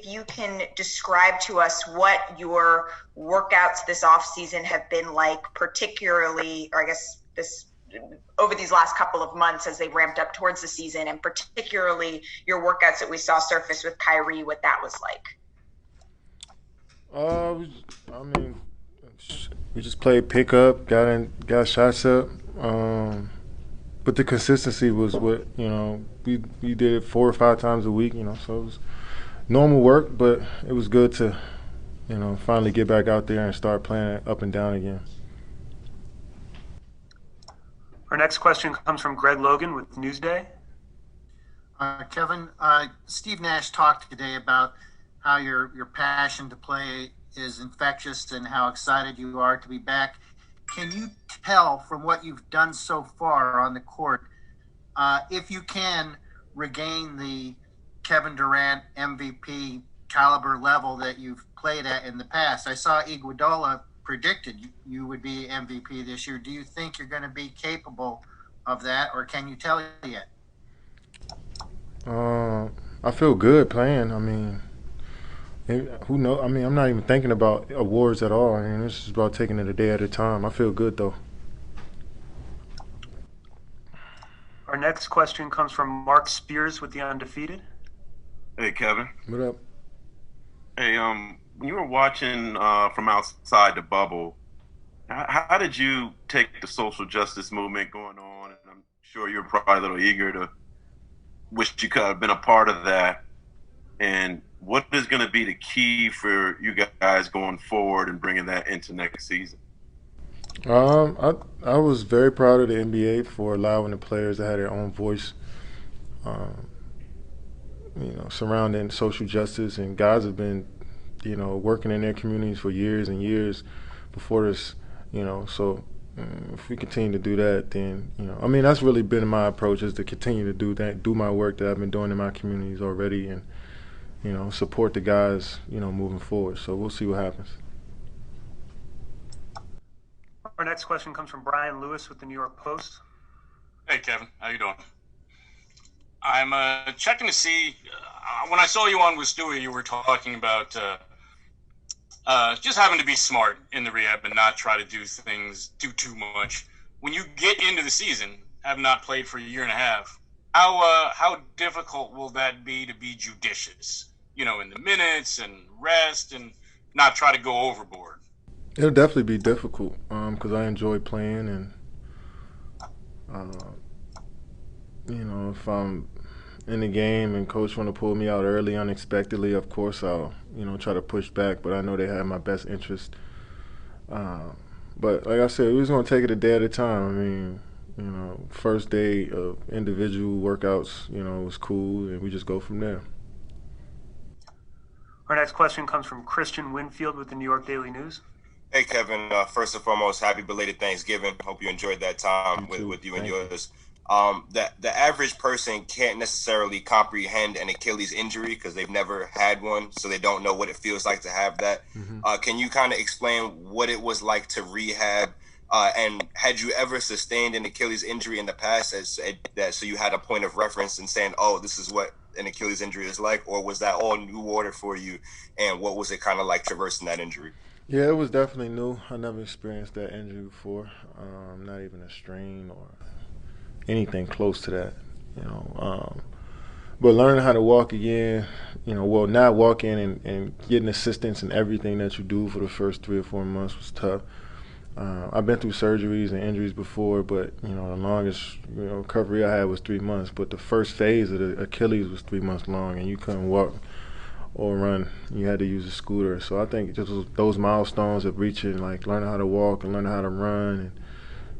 you can describe to us what your workouts this off season have been like, particularly, or I guess this over these last couple of months as they ramped up towards the season, and particularly your workouts that we saw surface with Kyrie, what that was like. I mean, we just played pickup, got shots up. But the consistency was what we did it 4 or 5 times a week. So it was normal work, but it was good to finally get back out there and start playing up and down again. Our next question comes from Greg Logan with Newsday. Kevin, Steve Nash talked today about how your passion to play is infectious and how excited you are to be back. Can you tell from what you've done so far on the court, if you can regain the Kevin Durant MVP caliber level that you've played at in the past? I saw Iguodala predicted you would be MVP this year. Do you think you're going to be capable of that, or can you tell yet? I feel good playing. I mean, who knows? I mean, I'm not even thinking about awards at all. I mean, it's just about taking it a day at a time. I feel good though. Our next question comes from Mark Spears with The Undefeated. Hey, Kevin. What up? Hey, when you were watching from outside the bubble, how did you take the social justice movement going on? And I'm sure you're probably a little eager to wish you could have been a part of that. And what is going to be the key for you guys going forward and bringing that into next season? I was very proud of the NBA for allowing the players to have their own voice. Surrounding social justice, and guys have been, working in their communities for years and years before this, so if we continue to do that, then, that's really been my approach, is to continue to do that, do my work that I've been doing in my communities already, and, support the guys, moving forward. So we'll see what happens. Our next question comes from Brian Lewis with the New York Post. Hey, Kevin. How you doing? I'm checking to see, when I saw you on with Stewie, you were talking about just having to be smart in the rehab and not try to do too much. When you get into the season, have not played for a year and a half, how difficult will that be to be judicious, in the minutes and rest and not try to go overboard? It'll definitely be difficult because I enjoy playing, and if I'm in the game and coach want to pull me out early unexpectedly, of course I'll try to push back, but I know they have my best interest. But like I said, we're just gonna take it a day at a time. I mean, first day of individual workouts, was cool, and we just go from there. Our next question comes from Christian Winfield with the New York Daily News. Hey, Kevin. First and foremost, happy belated Thanksgiving. Hope you enjoyed that time with you and yours. The average person can't necessarily comprehend an Achilles injury because they've never had one, so they don't know what it feels like to have that. Mm-hmm. Can you kind of explain what it was like to rehab? And had you ever sustained an Achilles injury in the past, so you had a point of reference in saying, oh, this is what an Achilles injury is like? Or was that all new water for you? And what was it kind of like traversing that injury? Yeah, it was definitely new. I never experienced that injury before, not even a strain or anything close to that, but learning how to walk again, not walking and getting assistance in everything that you do for the first 3 or 4 months was tough. I've been through surgeries and injuries before, but the longest recovery I had was 3 months. But the first phase of the Achilles was 3 months long, and you couldn't walk or run. You had to use a scooter. So I think just those milestones of reaching, like learning how to walk and learning how to run and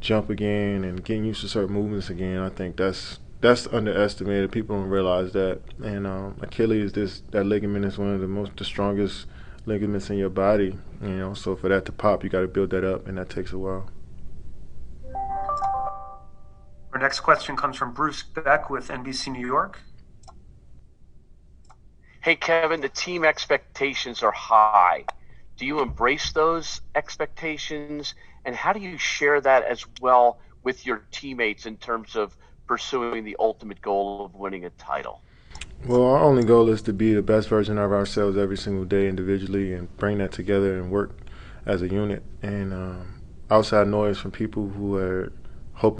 jump again and getting used to certain movements again, I think that's underestimated. People don't realize that. And Achilles, that ligament is one of the strongest ligaments in your body. So for that to pop, you got to build that up, and that takes a while. Our next question comes from Bruce Beck with NBC New York. Hey, Kevin, the team expectations are high. Do you embrace those expectations? And how do you share that as well with your teammates in terms of pursuing the ultimate goal of winning a title? Well, our only goal is to be the best version of ourselves every single day individually and bring that together and work as a unit. And outside noise from people who are hoping.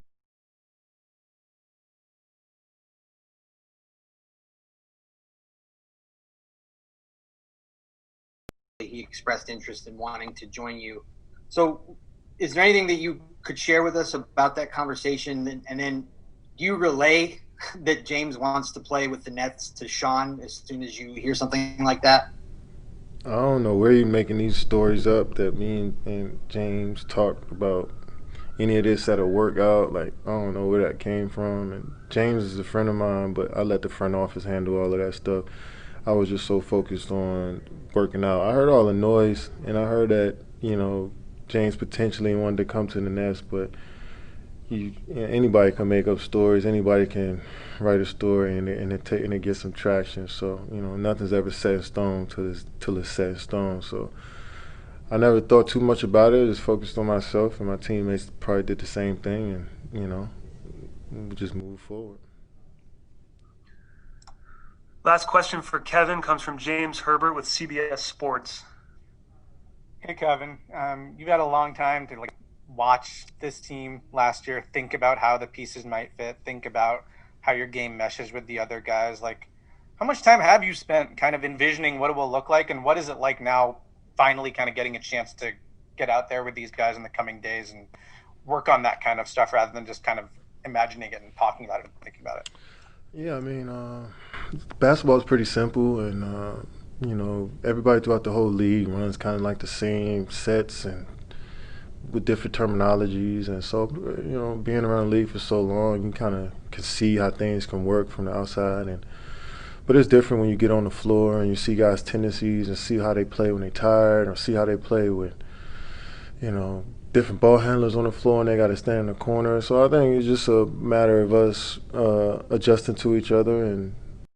He expressed interest in wanting to join you. So, is there anything that you could share with us about that conversation? And then, do you relay that James wants to play with the Nets to Sean as soon as you hear something like that? I don't know where you making these stories up that me and James talked about any of this at a workout. Like, I don't know where that came from. And James is a friend of mine, but I let the front office handle all of that stuff. I was just so focused on working out. I heard all the noise, and I heard that, James potentially wanted to come to the Nets, but anybody can make up stories. Anybody can write a story, and it gets some traction. So, nothing's ever set in stone till it's set in stone. So I never thought too much about it. Just focused on myself, and my teammates probably did the same thing, and we just moved forward. Last question for Kevin comes from James Herbert with CBS Sports. Hey, Kevin. You've had a long time to watch this team last year, think about how the pieces might fit, think about how your game meshes with the other guys. How much time have you spent kind of envisioning what it will look like, and what is it like now finally kind of getting a chance to get out there with these guys in the coming days and work on that kind of stuff rather than just kind of imagining it and talking about it and thinking about it? Yeah, I mean, basketball is pretty simple, and everybody throughout the whole league runs kind of like the same sets and with different terminologies. And so, being around the league for so long, you kind of can see how things can work from the outside. But it's different when you get on the floor and you see guys' tendencies and see how they play when they're tired, or see how they play with, different ball handlers on the floor and they got to stand in the corner. So I think it's just a matter of us adjusting to each other and